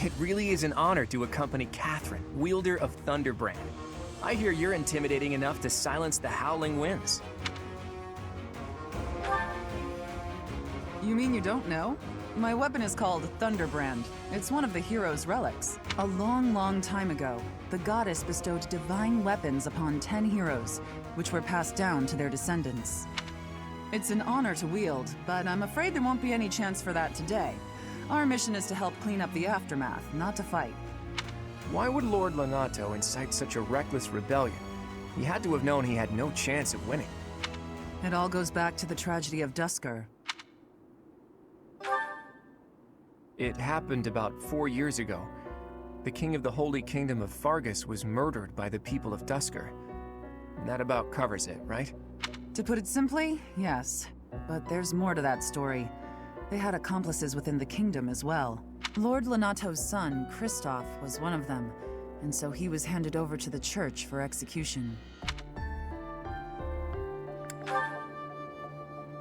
It really is an honor to accompany Catherine, wielder of Thunderbrand. I hear you're intimidating enough to silence the howling winds. You mean you don't know? My weapon is called Thunderbrand. It's one of the hero's relics. A long, long time ago, the goddess bestowed divine weapons upon 10 heroes, which were passed down to their descendants. It's an honor to wield, but I'm afraid there won't be any chance for that today. Our mission is to help clean up the aftermath, not to fight. Why would Lord Lonato incite such a reckless rebellion? He had to have known he had no chance of winning. It all goes back to the tragedy of Duscur. It happened about 4 years ago. The king of the Holy Kingdom of Fargus was murdered by the people of Duscur. That about covers it, right? To put it simply, yes. But there's more to that story. They had accomplices within the kingdom as well. Lord Lonato's son, Kristoff, was one of them, and so he was handed over to the church for execution.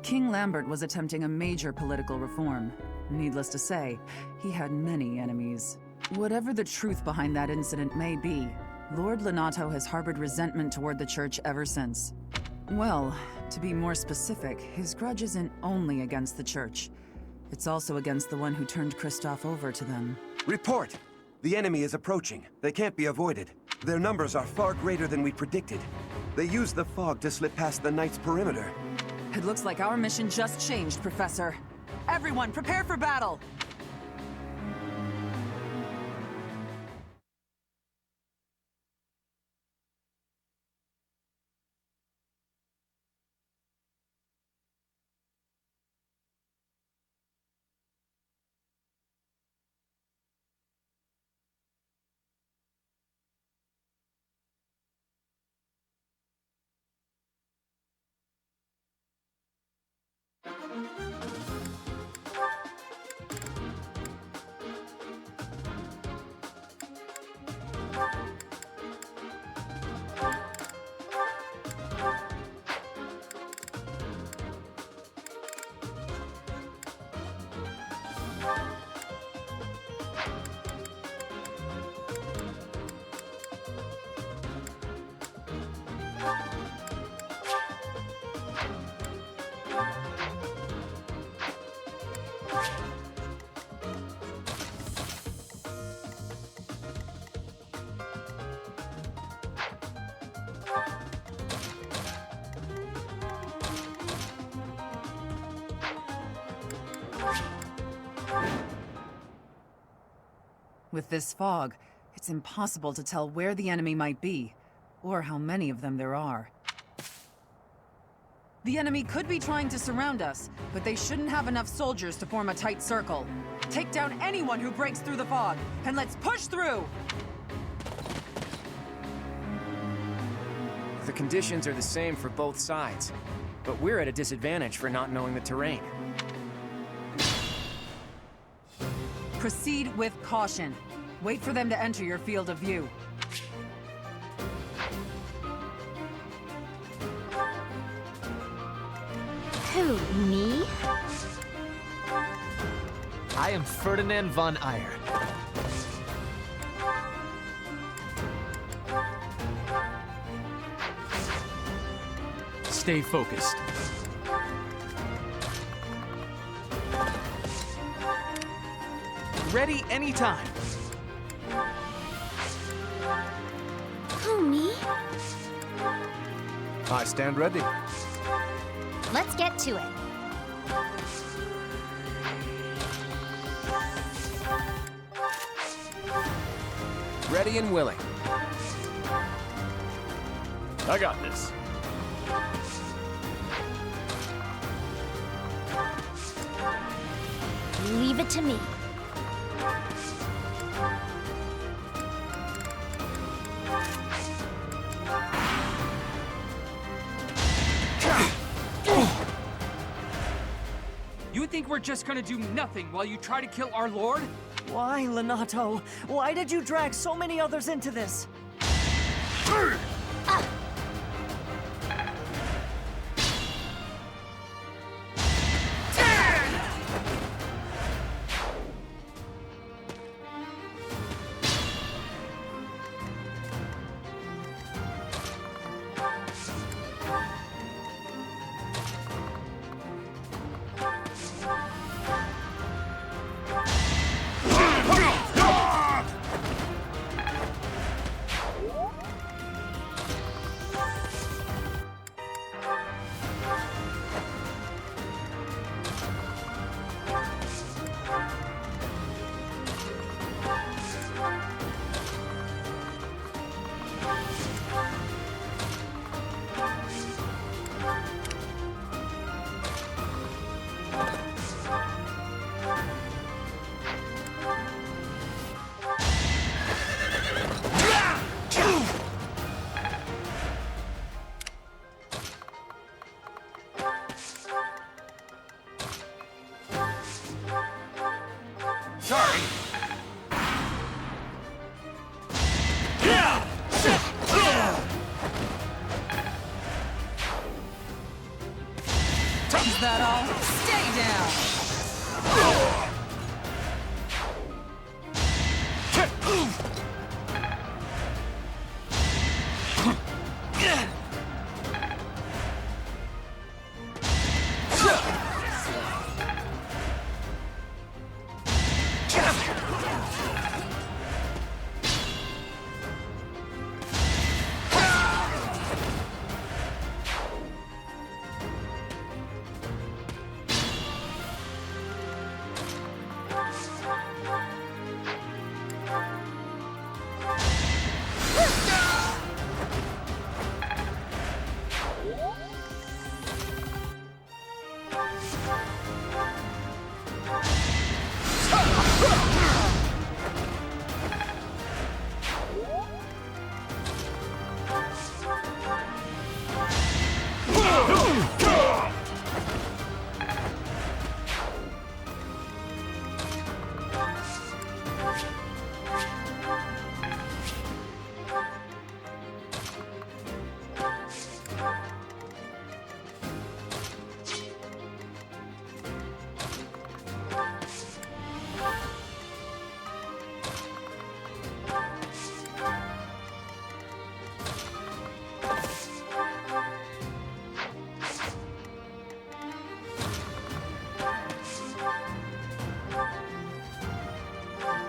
King Lambert was attempting a major political reform. Needless to say, he had many enemies. Whatever the truth behind that incident may be, Lord Lonato has harbored resentment toward the church ever since. Well, to be more specific, his grudge isn't only against the church. It's also against the one who turned Kristoff over to them. Report! The enemy is approaching. They can't be avoided. Their numbers are far greater than we predicted. They used the fog to slip past the Knight's perimeter. It looks like our mission just changed, Professor. Everyone, prepare for battle! With this fog, it's impossible to tell where the enemy might be, or how many of them there are. The enemy could be trying to surround us, but they shouldn't have enough soldiers to form a tight circle. Take down anyone who breaks through the fog, and let's push through! The conditions are the same for both sides, but we're at a disadvantage for not knowing the terrain. Proceed with caution. Wait for them to enter your field of view. Who, me? I am Ferdinand von Eyre. Stay focused. Ready anytime. Who, me? I stand ready. Let's get to it. Ready and willing. I got this. Leave it to me. You think we're just gonna do nothing while you try to kill our lord? Why, Lonato? Why did you drag so many others into this? Sorry. Is that all? Stay down!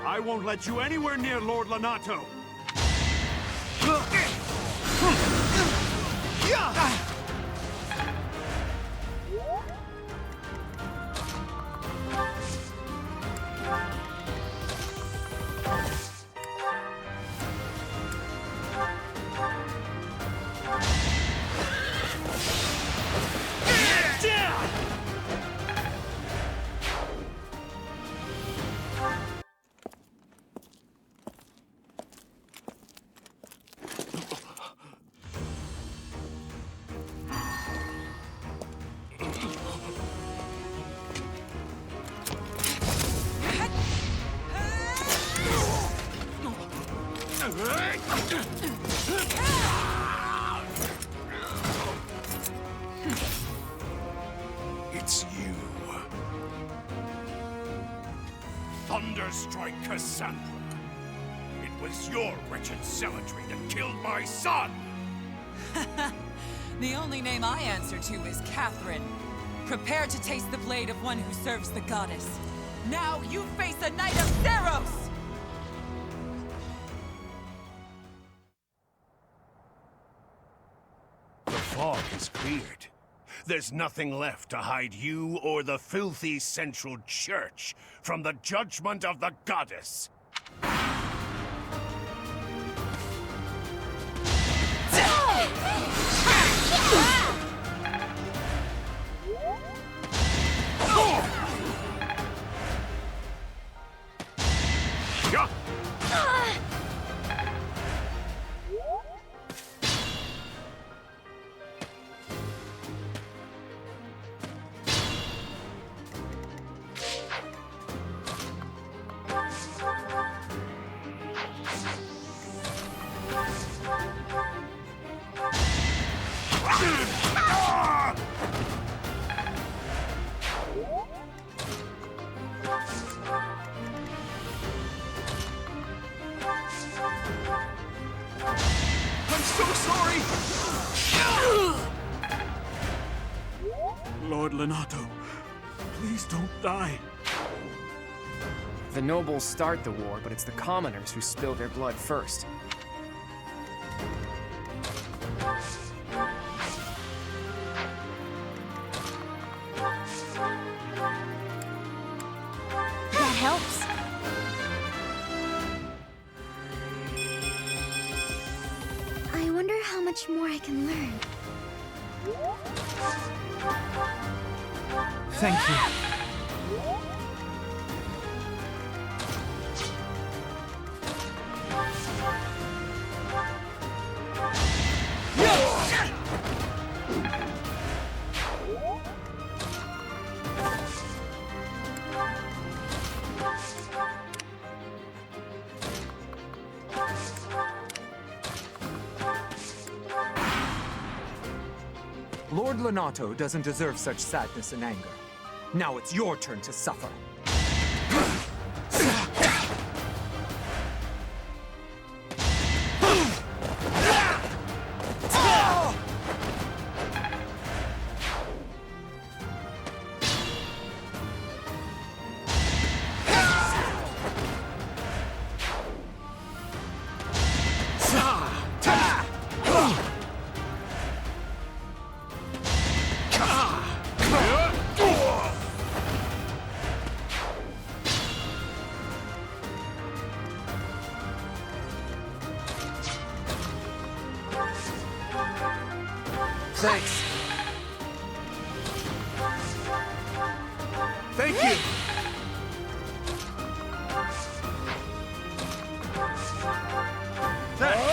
I won't let you anywhere near Lord Lonato! It's you. Thunderstrike Cassandra. It was your wretched zealotry that killed my son! The only name I answer to is Catherine. Prepare to taste the blade of one who serves the goddess. Now you face a Knight of Theros! The fog is cleared. There's nothing left to hide you or the filthy Central Church from the judgment of the goddess. I'm so sorry! Lord Lonato, please don't die. The nobles start the war, but it's the commoners who spill their blood first. That helps. I wonder how much more I can learn. Thank you. Lonato doesn't deserve such sadness and anger. Now it's your turn to suffer. Thanks. Thank you! Thanks.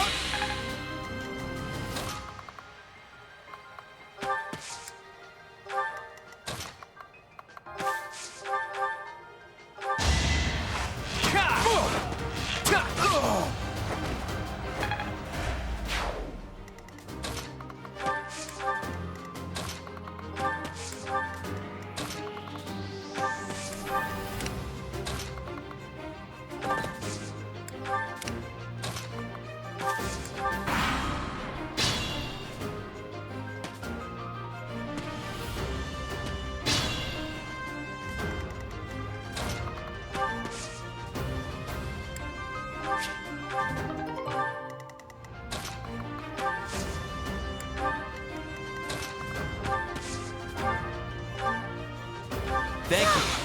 Thank you.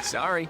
Sorry.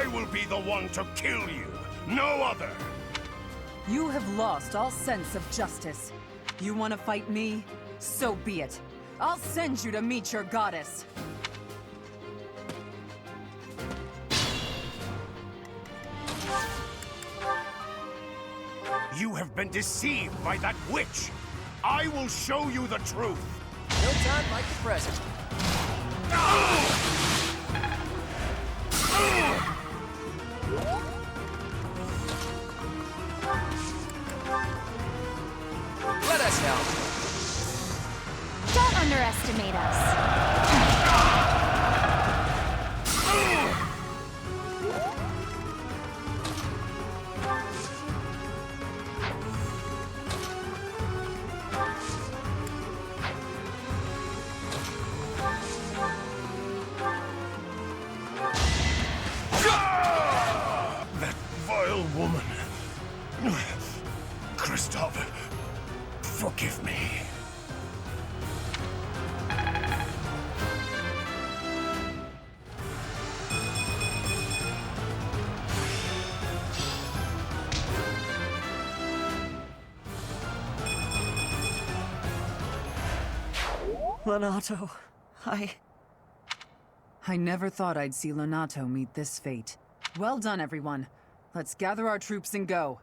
I will be the one to kill you, no other. You have lost all sense of justice. You want to fight me? So be it. I'll send you to meet your goddess. You have been deceived by that witch. I will show you the truth. No time like the present. Let us help. Don't underestimate us. That vile woman. Kristoff, forgive me. Lonato, I never thought I'd see Lonato meet this fate. Well done, everyone. Let's gather our troops and go.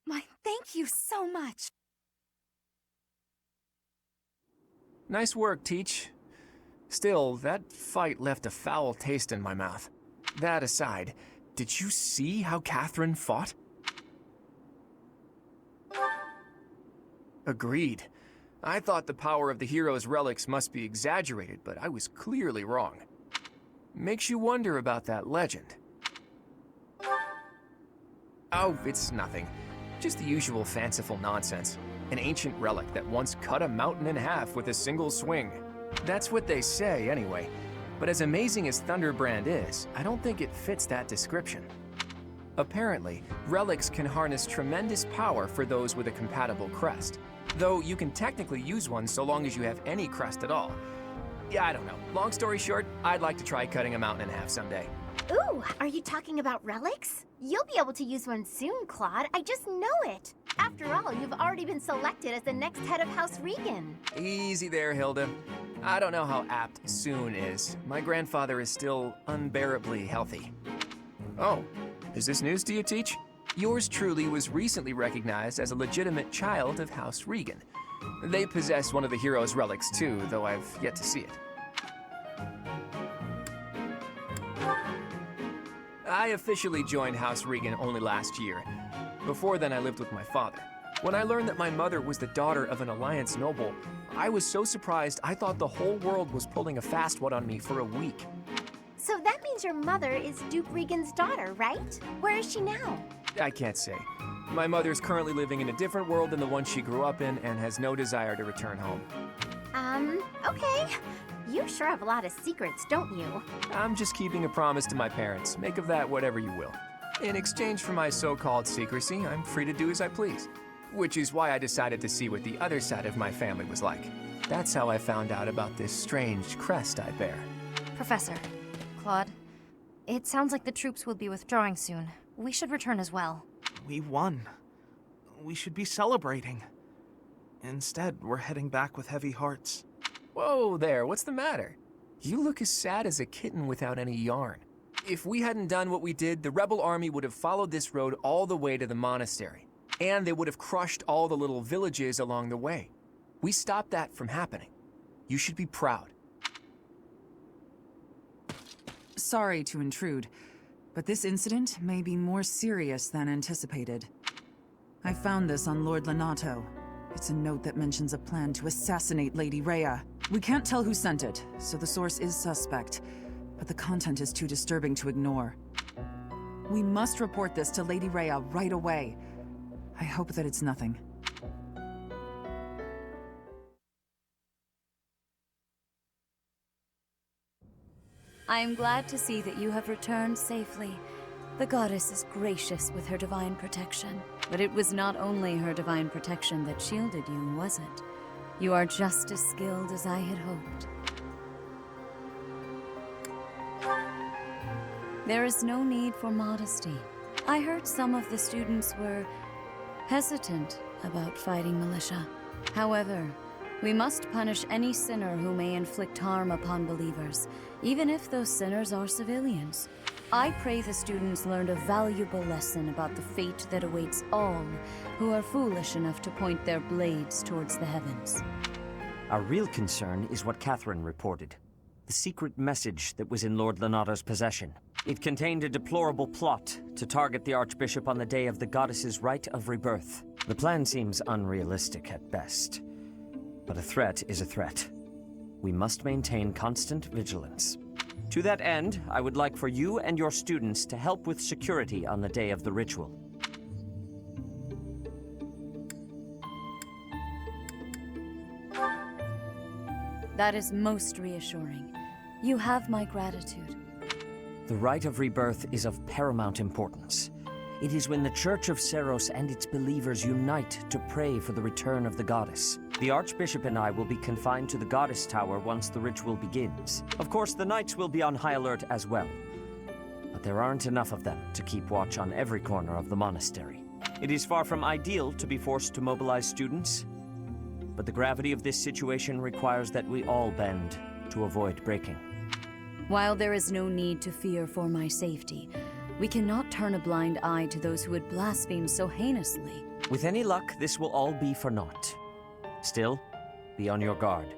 My, thank you so much. Nice work, Teach. Still, that fight left a foul taste in my mouth. That aside, did you see how Catherine fought? Agreed. I thought the power of the hero's relics must be exaggerated, but I was clearly wrong. Makes you wonder about that legend. Oh, it's nothing. Just the usual fanciful nonsense. An ancient relic that once cut a mountain in half with a single swing. That's what they say, anyway. But as amazing as Thunderbrand is, I don't think it fits that description. Apparently, relics can harness tremendous power for those with a compatible crest. Though you can technically use one so long as you have any crest at all. Yeah, I don't know. Long story short, I'd like to try cutting a mountain in half someday. Ooh, are you talking about relics? You'll be able to use one soon, Claude. I just know it. After all, you've already been selected as the next head of House Regan. Easy there, Hilda. I don't know how apt soon is. My grandfather is still unbearably healthy. Oh, is this news to you, Teach? Yours truly was recently recognized as a legitimate child of House Regan. They possess one of the hero's relics too, though I've yet to see it. I officially joined House Regan only last year. Before then, I lived with my father. When I learned that my mother was the daughter of an Alliance noble, I was so surprised I thought the whole world was pulling a fast one on me for a week. So that means your mother is Duke Regan's daughter, right? Where is she now? I can't say. My mother's currently living in a different world than the one she grew up in and has no desire to return home. Okay. You sure have a lot of secrets, don't you? I'm just keeping a promise to my parents. Make of that whatever you will. In exchange for my so-called secrecy, I'm free to do as I please. Which is why I decided to see what the other side of my family was like. That's how I found out about this strange crest I bear. Professor, Claude, it sounds like the troops will be withdrawing soon. We should return as well. We won. We should be celebrating. Instead, we're heading back with heavy hearts. Whoa there, what's the matter? You look as sad as a kitten without any yarn. If we hadn't done what we did, the rebel army would have followed this road all the way to the monastery. And they would have crushed all the little villages along the way. We stopped that from happening. You should be proud. Sorry to intrude, but this incident may be more serious than anticipated. I found this on Lord Lonato. It's a note that mentions a plan to assassinate Lady Rhea. We can't tell who sent it, so the source is suspect, but the content is too disturbing to ignore. We must report this to Lady Rhea right away. I hope that it's nothing. I am glad to see that you have returned safely. The goddess is gracious with her divine protection. But it was not only her divine protection that shielded you, was it? You are just as skilled as I had hoped. There is no need for modesty. I heard some of the students were hesitant about fighting militia. However, we must punish any sinner who may inflict harm upon believers, even if those sinners are civilians. I pray the students learned a valuable lesson about the fate that awaits all who are foolish enough to point their blades towards the heavens. Our real concern is what Catherine reported. The secret message that was in Lord Lonato's possession. It contained a deplorable plot to target the Archbishop on the day of the goddess's rite of rebirth. The plan seems unrealistic at best. But a threat is a threat. We must maintain constant vigilance. To that end, I would like for you and your students to help with security on the day of the ritual. That is most reassuring. You have my gratitude. The rite of rebirth is of paramount importance. It is when the Church of Seros and its believers unite to pray for the return of the goddess. The Archbishop and I will be confined to the Goddess Tower once the ritual begins. Of course, the Knights will be on high alert as well. But there aren't enough of them to keep watch on every corner of the monastery. It is far from ideal to be forced to mobilize students, but the gravity of this situation requires that we all bend to avoid breaking. While there is no need to fear for my safety, we cannot turn a blind eye to those who would blaspheme so heinously. With any luck, this will all be for naught. Still, be on your guard.